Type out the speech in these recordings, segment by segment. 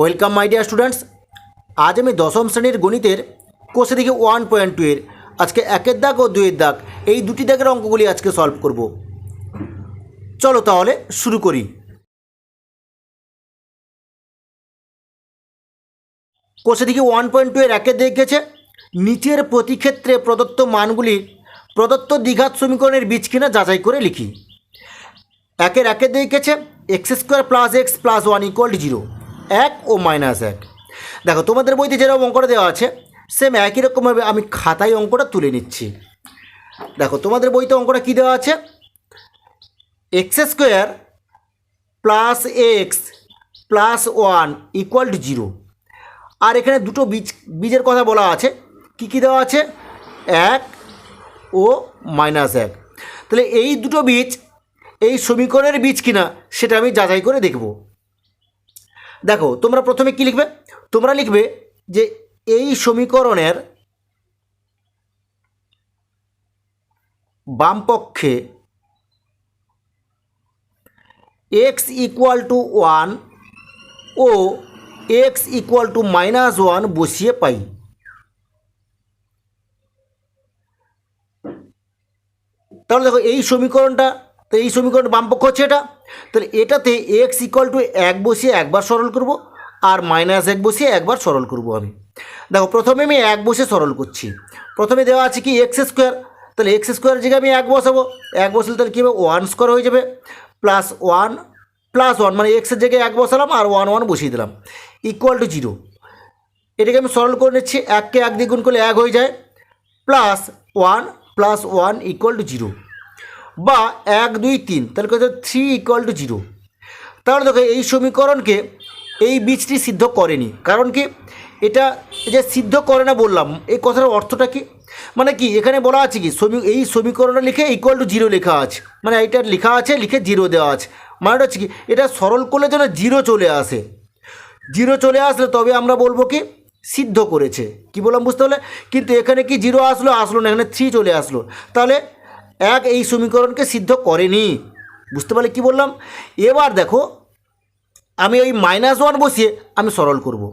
Welcome my dear students. আজ আমি দশম শ্রেণীর গণিতের কোষে দেখি 1.2 এর আজকে একের দাগ ও দুইয়ের দাগ এই দুটি দাগের অঙ্কগুলি আজকে সলভ করব। চলো তাহলে শুরু করি। কোষে দেখি 1.2 এর একের দাগ গেছে, নিচের প্রতি ক্ষেত্রে প্রদত্ত মানগুলি প্রদত্ত দ্বিঘাত সমীকরণের বীজ কিনা যাচাই করে লিখি। একের দাগ গেছে x² + x + 1 = 0, 1 ও -1। দেখো তোমাদের বইতে যেরকম অঙ্কটা দেওয়া আছে সেম একই রকমভাবে আমি খাতায় অঙ্কটা তুলে নিচ্ছি। দেখো তোমাদের বইতে অঙ্কটা কী দেওয়া আছে, x² + x + 1 = 0। আর এখানে দুটো বীজের কথা বলা আছে। কি দেওয়া আছে, 1 ও -1। তাহলে এই দুটো বীজ এই সমীকরণের বীজ কিনা সেটা আমি যাচাই করে দেখব। দেখো তোমরা প্রথমে কি লিখবে, তোমরা লিখবে যে এই সমীকরণের বাম পক্ষে x = 1 ও x = -1 বসিয়ে পাই। তাহলে দেখো এই সমীকরণটা, তো এই সমীকরণের বাম পক্ষ হচ্ছে এটা। তাহলে এটাতে x = 1 বসিয়ে একবার সরল করব আর -1 বসিয়ে একবার সরল করব আমি। দেখো প্রথমে আমি 1 বসে সরল করছি। প্রথমে দেওয়া আছে কি x², তাহলে x² জায়গায় আমি 1 বসাবো। 1 বসালে তাহলে কী হবে, 1² হয়ে যাবে, +1 মানে x এর জায়গায় 1 বসালাম আর 1 বসিয়ে দিলাম, =0। এটাকে আমি সরল করে নিচ্ছি। 1কে 1 দিয়ে গুণ করলে 1 হয়ে যায়, +1 + 1 = 0 বা 1 2 3, তাহলে কত, 3 = 0। তাহলে দেখো এই সমীকরণকে এই বীজটি সিদ্ধ করেনি। কারণ কি, এটা যে সিদ্ধ করে না বললাম, এই কথার অর্থটা কি, মানে কি এখানে বলা আছে কি এই সমীকরণটা লিখে =0 লেখা আছে, মানে এইটা লেখা আছে লিখে 0 দেওয়া আছে। মানেটা হচ্ছে কি, এটা সরল করলে যেন 0 চলে আসে। 0 চলে আসলে তবে আমরা বলবো কি সিদ্ধ করেছে। কি বললাম বুঝতে পারলে? কিন্তু এখানে কি 0 আসলো না, এখানে 3 চলে আসলো। তাহলে 1 এই সমীকরণকে সিদ্ধ করেনি। বুঝতে পারলে কি বললাম? এবার দেখো আমি ওই -1 বসিয়ে আমি সরল করব।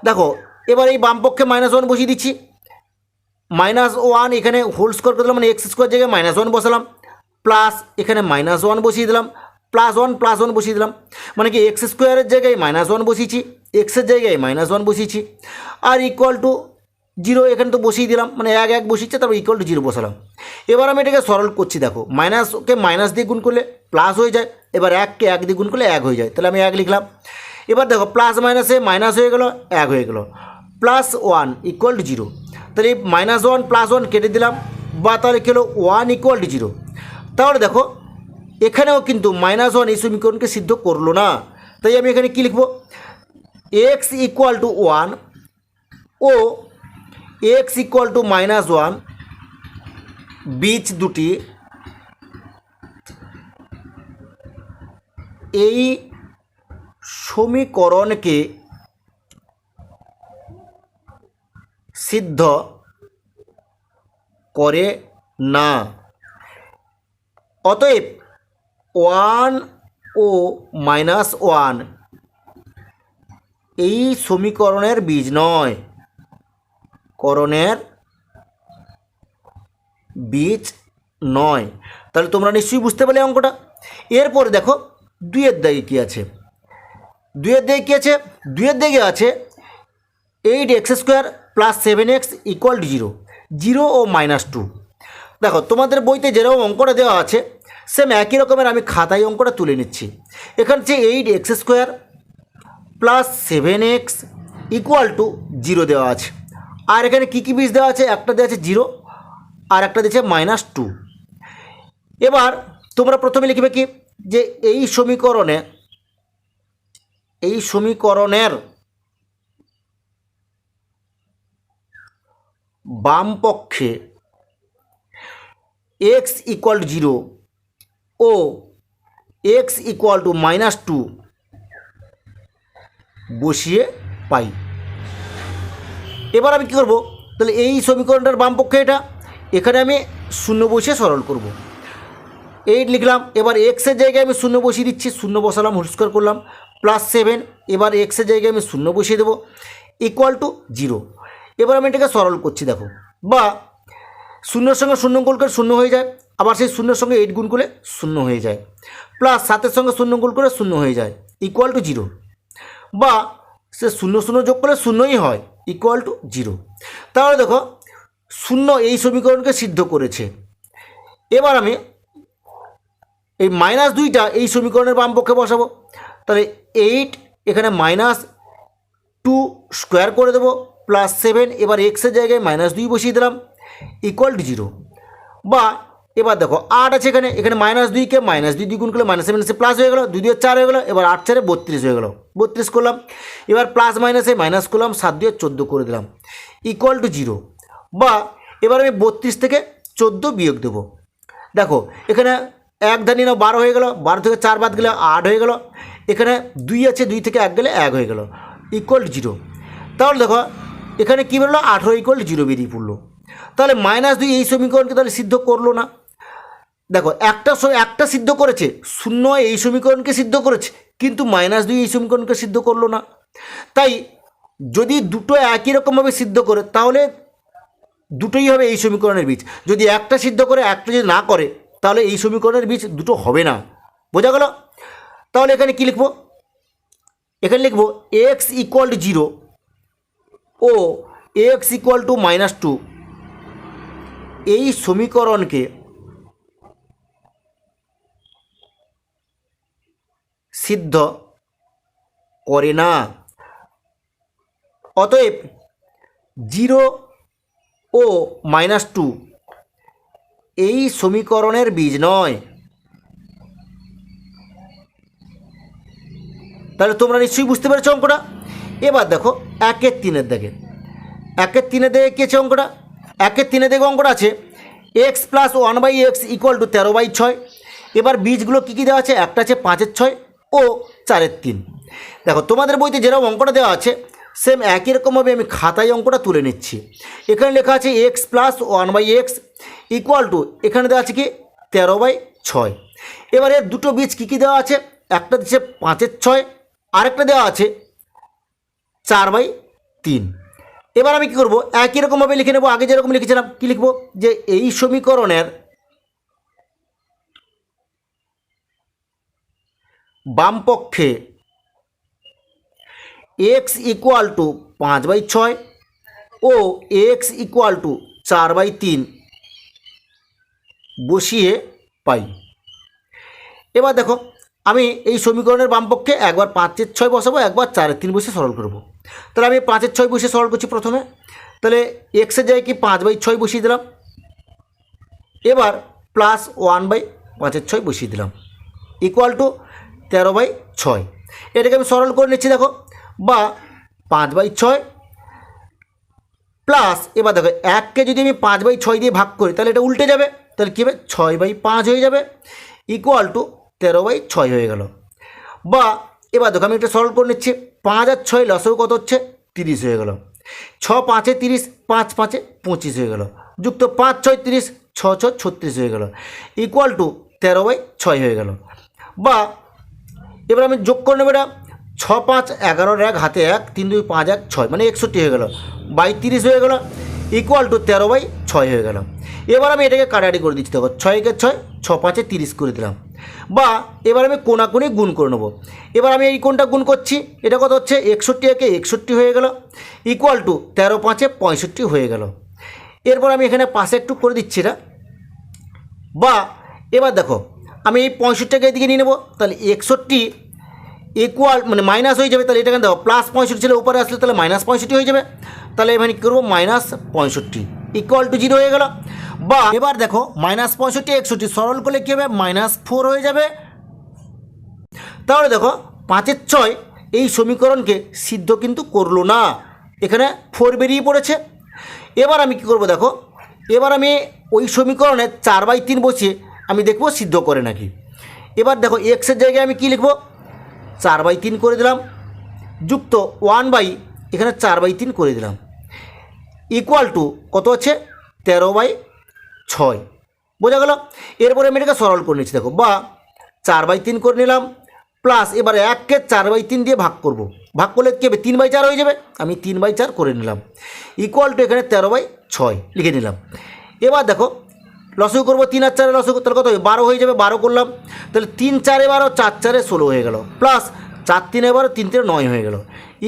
দেখো এবার এই বামপক্ষে -1 বসিয়ে দিচ্ছি। -1 এখানে হোল স্কোয়ার করে দিলাম, মানে x² জায়গায় -1 বসালাম, প্লাস এখানে -1 বসিয়ে দিলাম, +1 বসিয়ে দিলাম, মানে কি x² জায়গায় -1 বসিয়েছি, এক্সের জায়গায় -1 বসিয়েছি, আর =0 এখানে তো বসিয়ে দিলাম, মানে 1 1 বসিয়েছে, তারপর =0 বসালাম। এবার আমি এটাকে সরল করছি। দেখো মাইনাসকে মাইনাস দিয়ে গুণ করলে প্লাস হয়ে যায়, এবার 1কে 1 দিয়ে গুণ করলে 1 হয়ে যায়, তাহলে আমি 1 লিখলাম। এবার দেখো প্লাস মাইনাসে মাইনাস হয়ে গেল, 1 হয়ে গেল, +1 = 0। তাহলে -1 +1 কেটে দিলাম, বা তাহলে কী হলো, 1 = 0। তাহলে দেখো এখানেও কিন্তু -1 এই সমীকরণকে সিদ্ধ করলো না। তাই আমি এখানে কি লিখব, x = 1 ও x = -1 বীজ দুটি এই সমীকরণকে সিদ্ধ করে না। অতএব 1 ও -1 এই সমীকরণের বীজ নয়, বীজ নয়। তাহলে তোমরা নিশ্চয়ই বুঝতে পারলে অঙ্কটা। এরপরে দেখো দুইয়ের দাগে কী আছে। দুইয়ের দাগে আছে 8x² + 7x = 0, 0 ও -2। দেখো তোমাদের বইতে যেরকম অঙ্কটা দেওয়া আছে সেম একই রকমের আমি খাতায় অঙ্কটা তুলে নিচ্ছি। এখানে যে 8x² + 7x = 0 দেওয়া আছে। আর এখানে কী কী বীজ দেওয়া আছে, একটা দেওয়া আছে 0 আর একটা দিয়েছে -2। এবার তোমরা প্রথমে লিখবে কি, যে এই সমীকরণের বাম পক্ষে x = 0 ও x = -2 বসিয়ে পাই। এবার আমি কী করব, তাহলে এই সমীকরণটার বাম পক্ষে এটা, এখানে আমি 0 বসিয়ে সরল করব। 8 লিখলাম। এবার এক্সের জায়গায় আমি 0 বসিয়ে দিচ্ছি, 0 বসালাম, হোল স্কোয়ার করলাম, প্লাস 7, এবার এক্সের জায়গায় আমি 0 বসিয়ে দেবো, ইকুয়াল টু 0। এবার আমি এটাকে সরল করছি দেখো, বা 0-এর সঙ্গে 0 গুণ করে 0 হয়ে যায়, আবার সেই 0-এর সঙ্গে 8 গুণ করলে 0 হয়ে যায়, প্লাস 7-এর সঙ্গে 0 গুণ করে 0 হয়ে যায়, ইকুয়াল টু 0, বা সে 0 যোগ করলে 0ই হয়, ইকুয়াল টু 0। তাহলে দেখো 0 এই সমীকরণকে সিদ্ধ করেছে। এবার আমি এই -2টা এই সমীকরণের বাম পক্ষে বসাবো, তাহলে 8 এখানে -2 স্কোয়ার করে দেবো, প্লাস 7, এবার এক্সের জায়গায় -2 বসিয়ে দিলাম, ইকুয়াল টু 0। বা এবার দেখো 8 আছে এখানে, -2কে -2 গুণ করলে -7 প্লাস হয়ে গেলো, 2 4 হয়ে গেলো, এবার 8 4 32 হয়ে গেলো, 32 করলাম, এবার প্লাস মাইনাসে মাইনাস করলাম, 7 2 14 করে দিলাম, ইকুয়াল টু 0। বা এবার আমি 32 থেকে 14 বিয়োগ দেবো, দেখো এখানে এক ধানি নাও 12 হয়ে গেল, 12 থেকে 4 বাদ গেলে 8 হয়ে গেল, এখানে 2 আছে, 2 থেকে 1 গেলে 1 হয়ে গেল, ইকুয়াল টু 0। তাহলে দেখো এখানে কী বেরোলো, 18 ইকুয়াল টু 0 বেরিয়ে পড়লো। তাহলে -2 এই সমীকরণকে তাহলে সিদ্ধ করলো না। দেখো একটা সিদ্ধ করেছে, 0 এই সমীকরণকে সিদ্ধ করেছে, কিন্তু -2 এই সমীকরণকে সিদ্ধ করলো না। তাই যদি দুটো একই রকমভাবে সিদ্ধ করে তাহলে দুটোই হবে এই সমীকরণের বীজ, যদি একটা সিদ্ধ করে একটা যদি না করে তাহলে এই সমীকরণের বীজ দুটো হবে না। বোঝা গেল? তাহলে এখানে কি লিখবো, এখানে লিখবো x ইকুয়াল টু 0 ও x ইকুয়াল টু -2 এই সমীকরণকে সিদ্ধ করে না। অতএব 0 ও -2 এই সমীকরণের বীজ নয়। তাহলে তোমরা নিশ্চয়ই বুঝতে পেরেছো অঙ্কটা। এবার দেখো 1-3 দেখে, 1-3 দেখে কী আছে অঙ্কটা, 1-3 দেখে অঙ্কটা আছে x plus 1/x equal to 13/6। এবার বীজগুলো কী কী দেওয়া আছে, একটা আছে 5/6 ও 4/3। দেখো তোমাদের বইতে যেরকম অঙ্কটা দেওয়া আছে সেম একই রকমভাবে আমি খাতায় অঙ্কটা তুলে নিচ্ছি। এখানে লেখা আছে x plus 1/x equal to, এখানে দেওয়া আছে কি 13/6। এবার এর দুটো বীজ কী কী দেওয়া আছে, একটা দিচ্ছে 5/6, আরেকটা দেওয়া আছে 4/3। এবার আমি কী করবো, একই রকমভাবে লিখে নেবো, আগে যেরকম লিখেছিলাম। কী লিখবো, যে এই সমীকরণের বাম পক্ষে x ইকুয়াল টু 5/6 ও x ইকুয়াল টু 4/3 বসিয়ে পাই। এবার দেখো আমি এই সমীকরণের বাম পক্ষে একবার 5/6 বসাবো, একবার 4/3 বসে সরল করব। তাহলে আমি 5/6 বসে সরল করছি প্রথমে, তাহলে এক্সের জায়গায় কি 5/6 বসিয়ে দিলাম, এবার প্লাস 1/5/6 বসিয়ে দিলাম, ইকুয়াল টু 13/6। এটাকে আমি সরল করে নিচ্ছি দেখো, বা 5/6 প্লাস, এবার দেখো 1কে যদি আমি 5/6 দিয়ে ভাগ করি তাহলে এটা উল্টে যাবে, তাহলে কী হবে 6/5 হয়ে যাবে, ইকুয়াল টু 13/6 হয়ে গেল। বা এবার দেখো আমি এটা সরল করে নিচ্ছি, 5 আর 6 লসও কত হচ্ছে 30 হয়ে গেল, 6 5 30, 5 5 25 হয়ে গেল, যুক্ত 5 6 30, 6 6 36 হয়ে গেল, ইকুয়াল টু 13/6 হয়ে গেল। বা এবার আমি যোগ করে নেব, এটা 6 5 11 1 হাতে 1, 3 2 5 1 6 মানে 61 হয়ে গেল, 32 হয়ে গেল, ইকুয়াল টু 13/6 হয়ে গেল। এবার আমি এটাকে কাটাকাটি করে দিচ্ছি, দেখো 6 কে 6, 6 5 30 করে দিলাম। বা এবার আমি কোণাকুণি গুণ করে নেবো। এবার আমি এই কোণটা গুণ করছি, এটা কত হচ্ছে 61 একে 61 হয়ে গেল, ইকুয়াল টু 13 5 65 হয়ে গেল। এরপর আমি এখানে পাশে একটু করে দিচ্ছি এটা। বা এবার দেখো আমি এই 65টাকে এদিকে নিয়ে নেবো, তাহলে 61 ইকুয়াল মানে মাইনাস হয়ে যাবে, তাহলে এটাকে দেখো প্লাস 65 ছিল, উপরে আসলে তাহলে -65 হয়ে যাবে, তাহলে এখানে কী করবো -65 ইকুয়াল টু 0 হয়ে গেল। বা এবার দেখো -65 61 সরল করলে কী হবে, -4 হয়ে যাবে। তাহলে দেখো 5/6 এই সমীকরণকে সিদ্ধ কিন্তু করলো না, এখানে 4 বেরিয়ে পড়েছে। এবার আমি কী করবো দেখো, এবার আমি ওই সমীকরণে 4/3 বসিয়ে আমি দেখবো সিদ্ধ করে নাকি। এবার দেখো এক্সের জায়গায় আমি কী লিখবো, 4/3 করে দিলাম, যুক্ত 1 এখানে 4/3 করে দিলাম, ইকুয়াল টু কত হচ্ছে 13/6। বোঝা গেল? এরপরে আমি এটাকে সরল করে নিচ্ছি দেখো, বা 4/3 করে নিলাম, প্লাস এবার 1কে 4/3 দিয়ে ভাগ করব, ভাগ করলে কী হবে 3/4 হয়ে যাবে, আমি 3/4 করে নিলাম, ইকুয়াল টু এখানে 13/6 লিখে নিলাম। এবার দেখো লসগু করবো, 3 আর 4 লসগু, তাহলে কত হবে 12 হয়ে যাবে, 12 করলাম, তাহলে 3 4 12, 4 4 16 হয়ে গেল, প্লাস 4 3 12, 3 3 9 হয়ে গেল,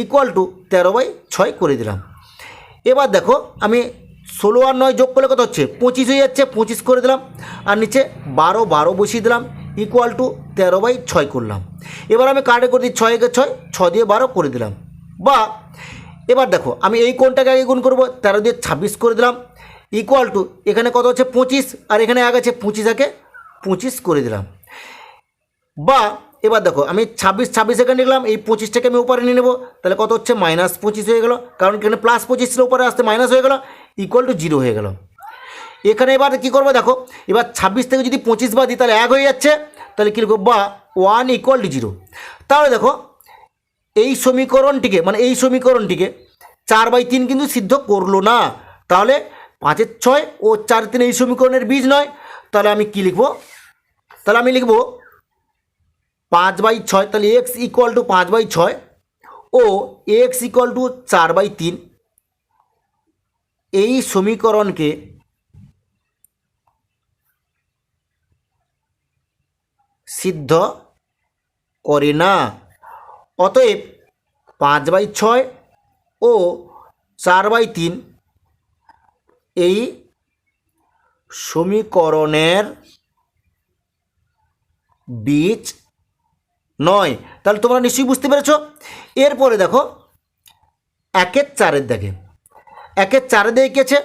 ইকুয়াল টু 13/6 করে দিলাম। এবার দেখো আমি 16 আর 9 যোগ করলে কত হচ্ছে 25 হয়ে যাচ্ছে, 25 করে দিলাম, আর নিচে 12 12 বসিয়ে দিলাম, ইকুয়াল টু 13/6 করলাম। এবার আমি কাটে করে দিই, 6 6 6 দিয়ে 12 করে দিলাম। বা এবার দেখো আমি এই কোণটাকে আগে গুণ করবো, 13 দিয়ে 26 করে দিলাম, ইকুয়াল টু এখানে কত হচ্ছে 25, আর এখানে এক আছে 25, একে 25 করে দিলাম। বা এবার দেখো আমি 26 26 এখানে লিখলাম, এই 25টাকে আমি উপরে নিয়ে নেবো, তাহলে কত হচ্ছে -25 হয়ে গেল, কারণ এখানে +25 ছিল, উপরে আসতে মাইনাস হয়ে গেল, ইকুয়াল টু 0 হয়ে গেল। এখানে এবার কী করবো দেখো, এবার 26 থেকে যদি 25 বাদ দিই তাহলে 1 হয়ে যাচ্ছে, তাহলে কী লিখবো, বা 1 = 0। তাহলে দেখো এই সমীকরণটিকে, মানে এই সমীকরণটিকে 4/3 কিন্তু সিদ্ধ করলো না, তাহলে 5 এর 6 ও 4 3 এই সমীকরণের বীজ নয়। তাহলে আমি কি লিখব, তাহলে আমি লিখব 5/6, তাহলে x = 5/6 ও x = 4/3 এই সমীকরণকে সিদ্ধ করে না। অতএব 5/6 ও 4/3 এই সমীকরণের বীজ নয়। তাহলে তোমরা নিশ্চয়ই বুঝতে পেরেছো। এরপরে দেখো 1 এর 4 দেখে, 1 এর 4 দিয়ে গেছে,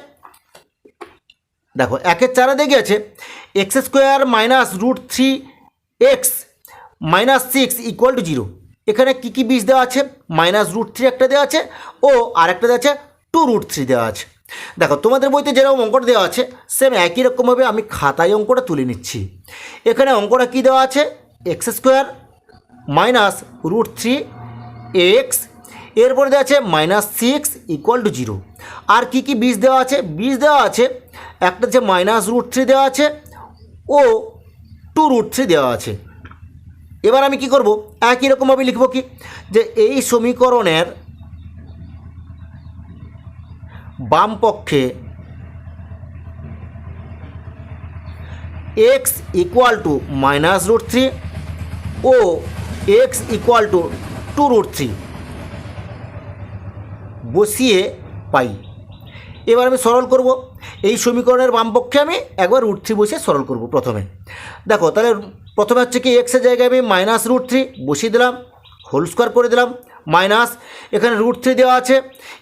দেখো 1 এর 4 দিয়ে গেছে x² - √3x - 6 = 0। এখানে কী কী বীজ দেওয়া আছে, -√3 একটা দেওয়া আছে, ও আরেকটা দেওয়া আছে 2√3 দেওয়া আছে। দেখো তোমাদের বইতে যেরকম অঙ্কটা দেওয়া আছে সেম একই রকমভাবে আমি খাতায় অঙ্কটা তুলে নিচ্ছি। এখানে অঙ্কটা কী দেওয়া আছে, x² - √3x, এরপরে দেওয়া আছে -6 = 0। আর কি কি বীজ দেওয়া আছে, বীজ দেওয়া আছে একটা হচ্ছে -√3 দেওয়া আছে ও 2√3 দেওয়া আছে। এবার আমি কি করব, একই রকমভাবে লিখব কি, যে এই সমীকরণের বাম পক্ষে x = -√3 ও x = 2√3 বসিয়ে পাই। এবার আমি সরল করব, এই সমীকরণের বাম পক্ষে আমি একবার √3 বসিয়ে সরল করব। প্রথমে দেখো, তাহলে প্রথমে হচ্ছে কি x এর জায়গায় আমি -√3 বসিয়ে দিলাম, হোল স্কোয়ার করে দিলাম, মাইনাস এখানে √3 দেওয়া আছে,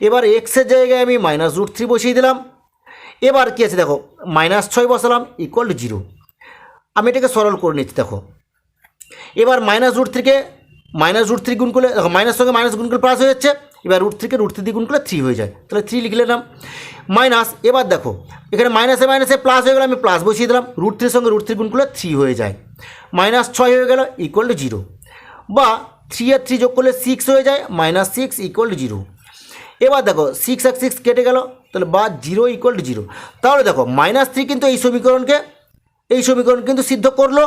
এবার x এর জায়গায় আমি -√3 বসিয়ে দিলাম। এবার কী আছে দেখো, -6 বসালাম, = 0। আমি এটাকে সরল করে নিচ্ছি। দেখো এবার -√3কে -√3 গুণ করলে, দেখো মাইনাস সঙ্গে মাইনাস গুণ করলে প্লাস হয়ে যাচ্ছে, এবার √3কে √3 দিয়ে গুণ করলে 3 হয়ে যায়, তাহলে 3 লিখে নিলাম, মাইনাস। এবার দেখো এখানে মাইনাসে মাইনাসে প্লাস হয়ে গেল, আমি প্লাস বসিয়ে দিলাম, √3 সঙ্গে √3 গুণ করলে 3 হয়ে যায়, -6 হয়ে গেল, = 0। বা 3 আর 3 যোগ করলে 6 হয়ে যায়, -6 = 0। এবার দেখো 6 আর 6 কেটে গেল, তাহলে বা 0 = 0। তাহলে দেখো -3 কিন্তু এই সমীকরণ কিন্তু সিদ্ধ করলো।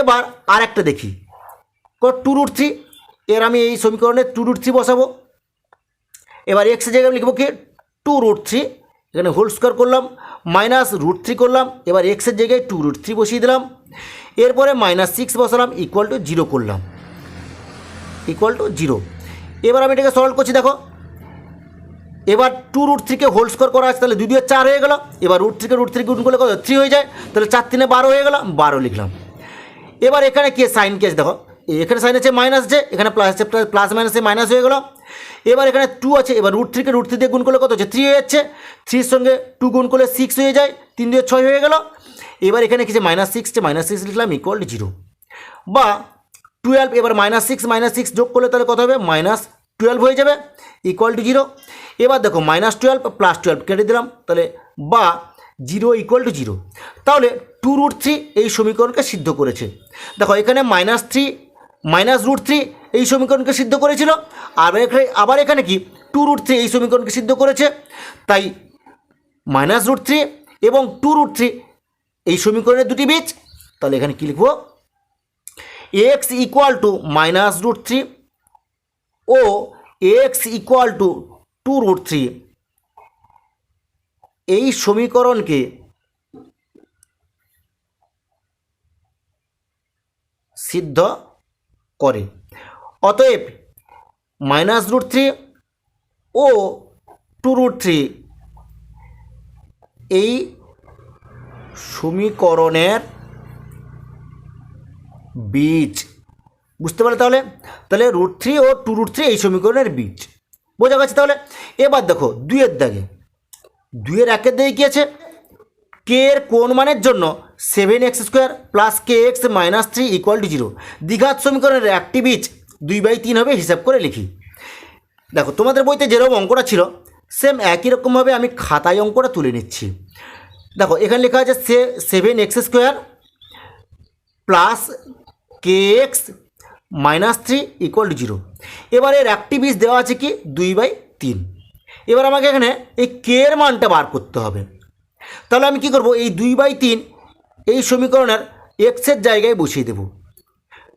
এবার আর একটা দেখি, 2√3, এর আমি এই সমীকরণে 2√3 বসাবো। এবার x এর জায়গায় লিখব কি 2√3, এখানে হোল স্কোয়ার করলাম, -√3 করলাম, এবার x এর জায়গায় 2√3 বসিয়ে দিলাম, এরপরে -6 বসালাম, = 0 করলাম, = 0। এবার আমি এটাকে সরল করছি। দেখো এবার 2√3কে হোল স্কোয়ার করা আছে, তাহলে 2 দিয়ে 4 হয়ে গেল, এবার √3কে √3 গুণ করলে কত 3 হয়ে যায়, তাহলে 4 3 12 হয়ে গেল, 12 লিখলাম। এবার এখানে কি সাইন কি আছে, দেখো এখানে সাইন আছে মাইনাস আছে, এখানে প্লাস আছে, প্লাস মাইনাসে মাইনাস হয়ে গেল। এবার এখানে 2 আছে, এবার √3কে √3 দিয়ে গুণ করলে কত হচ্ছে 3 হয়ে যাচ্ছে, 3 সঙ্গে 2 গুণ করলে 6 হয়ে যায়, 3 দিয়ে 6 হয়ে গেল। এবার এখানে কিছু -6 লিখলাম, = 0। বা 12, এবার -6 যোগ করলে তাহলে কত হবে, -12 হয়ে যাবে, = 0। এবার দেখো -12 + 12 কেটে দিলাম, তাহলে বা 0 = 0। তাহলে 2√3 এই সমীকরণকে সিদ্ধ করেছে। দেখো এখানে -3 এই সমীকরণকে সিদ্ধ করেছিল, আবার এখানে কি 2√3 এই সমীকরণকে সিদ্ধ করেছে। তাই -√3 এবং 2√3 এই সমীকরণের দুটি বীজ। তাহলে এখানে কী লিখব, এক্স ইকুয়াল টু -√3 ও এক্স ইকুয়াল টু 2√3 এই সমীকরণকে সিদ্ধ করে। অতএব -√3 ও 2√3 এই সমীকরণের বীজ। বুঝতে পারলে তাহলে √3 ও 2√3 এই সমীকরণের বীজ। বোঝা গেছে তাহলে? এবার দেখো 2-এর দাগে, 2-এর 1-এর দাগে কী আছে? কে এর কোন মানের জন্য 7x² প্লাস kx - 3 = 0 দ্বিঘাত সমীকরণের একটি বীজ 2/3 হবে, হিসাব করে লিখি। দেখো তোমাদের বইতে যেরকম অঙ্কটা ছিল সেম একই রকমভাবে আমি খাতায় অঙ্কটা তুলে নিচ্ছি। দেখো এখানে লেখা আছে 7x² প্লাস kx - 3 = 0। এবার এর একটি বীজ দেওয়া আছে কি 2/3। এবার আমাকে এখানে এই কে এর মানটা বার করতে হবে। তাহলে আমি কি করব? এই 2/3 এই সমীকরণের এক্সের জায়গায় বসিয়ে দেব।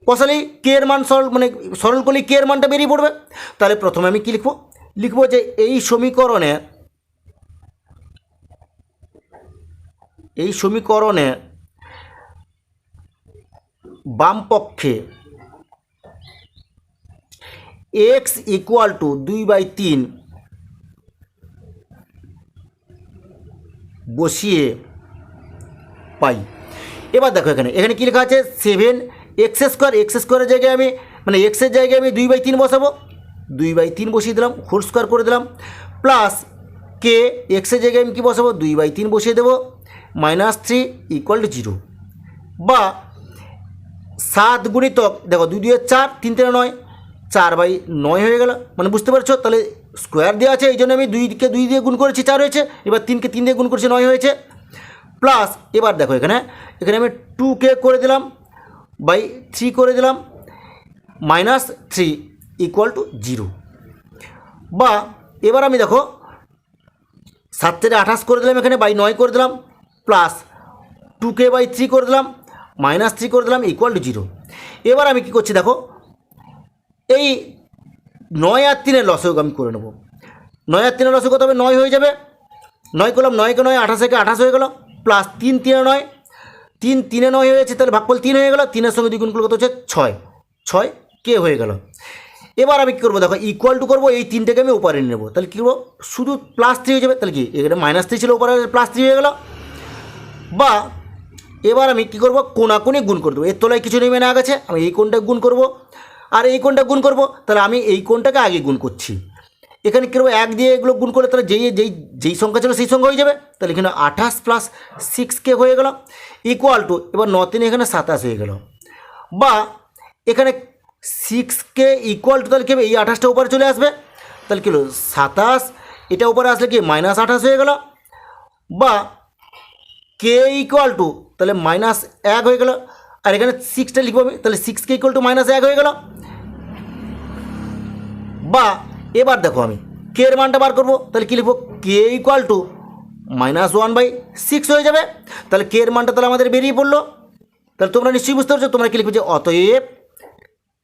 বসালেই কে এর মান সরল করলেই কে এর মানটা বেরিয়ে পড়বে। তাহলে প্রথমে আমি কি লিখব যে এই সমীকরণে বাম পক্ষে x ইকুয়াল টু 2/3 বসিয়ে পাই। এবার দেখো এখানে কী লেখা আছে? 7x², x² জায়গায় আমি এক্সের জায়গায় আমি 2/3 বসাবো, 2/3 বসিয়ে দিলাম, হোল স্কোয়ার করে দিলাম, প্লাস কে এক্সের জায়গায় আমি কী বসাবো? 2/3 বসিয়ে দেবো, -3 = 0। বা 7 গুণিতক, দেখো 2 2 4, 3 3 9, 4/9 হয়ে গেল। বুঝতে পারছো? তাহলে স্কোয়ার দেওয়া আছে, এই জন্য আমি 2কে 2 দিয়ে গুণ করেছি, 4 হয়েছে। এবার 3কে 3 দিয়ে গুণ করেছি, 9 হয়েছে। প্লাস এবার দেখো এখানে আমি 2কে করে দিলাম, /3 করে দিলাম, -3 = 0। বা এবার আমি দেখো 7 থেকে 28 করে দিলাম, এখানে /9 করে দিলাম, প্লাস 2কে /3 করে দিলাম, -3 করে দিলাম, = 0। এবার আমি কি করছি দেখো, এই 9 আর 3-এর লসাগু আমি করে নেব। 9 আর 3-এর লসাগু কত হবে? 9 হয়ে যাবে। 9 করলাম, 9কে 9, 28 28 হয়ে গেল, প্লাস 3 3 9, 3 3 9 হয়ে যাচ্ছে, তাহলে ভাগফল 3 হয়ে গেল। 3-এর সঙ্গে 2 গুণ করলে কত হচ্ছে? 6 কে হয়ে গেল। এবার আমি কী করবো দেখো, ইকুয়াল টু করবো, এই 3টাকে আমি ওপারে নিয়ে নেবো। তাহলে কী করবো? শুধু +3 হয়ে যাবে। তাহলে কি এখানে -3 ছিল, ওপারে +3 হয়ে গেল। বা এবার আমি কী করবো? কোনাকুনি গুণ করে দেবো। এর তলায় কিছু নেমে না গেছে, আমি এই কোণটা গুণ করব আর এই কোণটা গুণ করব। তাহলে আমি এই কোণটাকে আগে গুণ করছি। এখানে কী করবো? 1 দিয়ে এগুলো গুণ করলে তাহলে যেই সংখ্যা ছিল সেই সংখ্যা হয়ে যাবে। তাহলে এখানে 28 + 6কে হয়ে গেল, ইকুয়াল টু, এবার 9 3 এখানে 27 হয়ে গেল। বা এখানে 6কে ইকুয়াল টু, তাহলে কি হবে? এই 28টা উপরে চলে আসবে, তাহলে কী হলো? 27, এটা উপরে আসলে কি -28 হয়ে গেল। বা কে ইকুয়াল টু, তাহলে -1 হয়ে গেল। আর এখানে 6টা লিখবো আমি, তাহলে 6কে ইকুয়াল টু -1 হয়ে গেল। বা এবার দেখো আমি কে এর মানটা বার করবো, তাহলে কী লিখবো? কে ইকুয়াল টু -1/6 হয়ে যাবে। তাহলে কে এর মানটা তাহলে আমাদের বেরিয়ে পড়লো। তাহলে তোমরা নিশ্চয়ই বুঝতে পারছো। তোমরা কী লিখবে? যে অতএব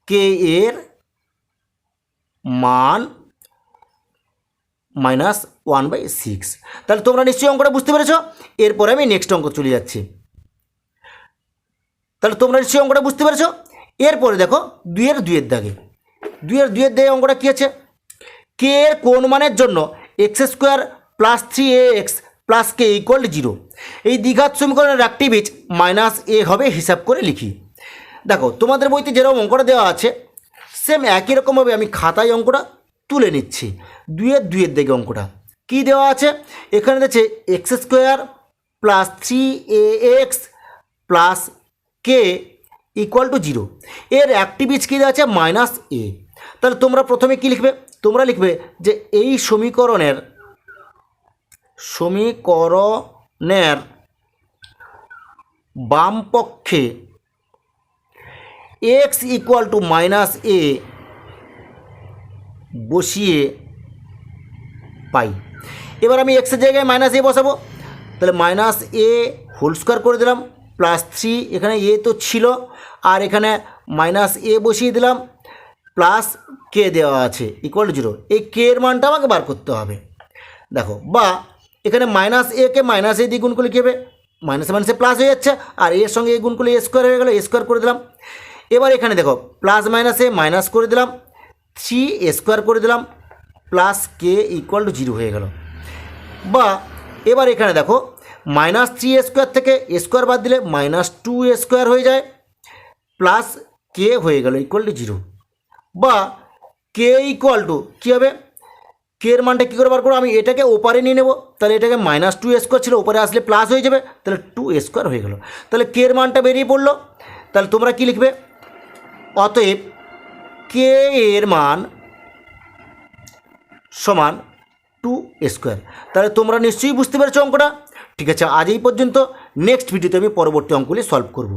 কে এর মান -1/6। তাহলে তোমরা নিশ্চয়ই অঙ্কটা বুঝতে পেরেছো। এরপরে আমি নেক্সট অঙ্ক চলে যাচ্ছি। তাহলে তোমরা নিশ্চয়ই অঙ্কটা বুঝতে পেরেছো। এরপরে দেখো 2-এর দাগে, 2-এর দাগে অঙ্কটা কী আছে? কে এর কোন মানের জন্য x² plus 3ax plus k = 0 এই দ্বিঘাত সমীকরণের একটি বীজ -a হবে, হিসাব করে লিখি। দেখো তোমাদের বইতে যেরকম অঙ্কটা দেওয়া আছে সেম একই রকমভাবে আমি খাতায় অঙ্কটা তুলে নিচ্ছি। 2-এর দিকে অঙ্কটা কী দেওয়া আছে? এখানে দেখছে x² plus 3ax plus k = 0। এর একটি বীজ কী দেওয়া আছে? -a। তাহলে তোমরা প্রথমে কি লিখবে? তোমরা লিখবে যে এই সমীকরণের বাম পক্ষে x = -a বসিয়ে পাই। এবার আমি এক্সের জায়গায় -a বসাবো, তাহলে -a হোল স্কোয়ার করে দিলাম, +3, এখানে a তো ছিল আর এখানে মাইনাস এ বসিয়ে দিলাম, প্লাস কে দেওয়া আছে ইকুয়াল টু 0। এই কে এর মানটা আমাকে বার করতে হবে। দেখো, বা এখানে মাইনাস এ কে মাইনাস এ দিয়ে গুণ করলে কী হবে, মাইনাসে মাইনাসে প্লাস হয়ে যাচ্ছে, আর এর সঙ্গে এ গুণ করলে এ স্কোয়ার হয়ে গেলো, এ স্কোয়ার করে দিলাম। এবার এখানে দেখো, প্লাস মাইনাসে মাইনাস করে দিলাম, 3 স্কোয়ার করে দিলাম, প্লাস কে ইকুয়াল টু 0 হয়ে গেল। বা এবার এখানে দেখো, -3 স্কোয়ার থেকে স্কোয়ার বাদ দিলে -2 স্কোয়ার হয়ে যায়, প্লাস কে হয়ে গেল ইকুয়াল টু 0। বা কে ইকুয়াল টু কী হবে, কে এর মানটা কী করে বার করবো, আমি এটাকে ওপারে নিয়ে নেব, তাহলে এটাকে -2 স্কোয়ার ছিল, ওপারে আসলে প্লাস হয়ে যাবে, তাহলে 2 স্কোয়ার হয়ে গেল। তাহলে কে এর মানটা বেরিয়ে পড়লো। তাহলে তোমরা কি লিখবে, অতএব কে এর মান সমান 2 স্কোয়ার। তাহলে তোমরা নিশ্চয়ই বুঝতে পেরেছো অঙ্কটা। ঠিক আছে, আজ এই পর্যন্ত। নেক্সট ভিডিওতে আমি পরবর্তী অঙ্কগুলি সলভ করব।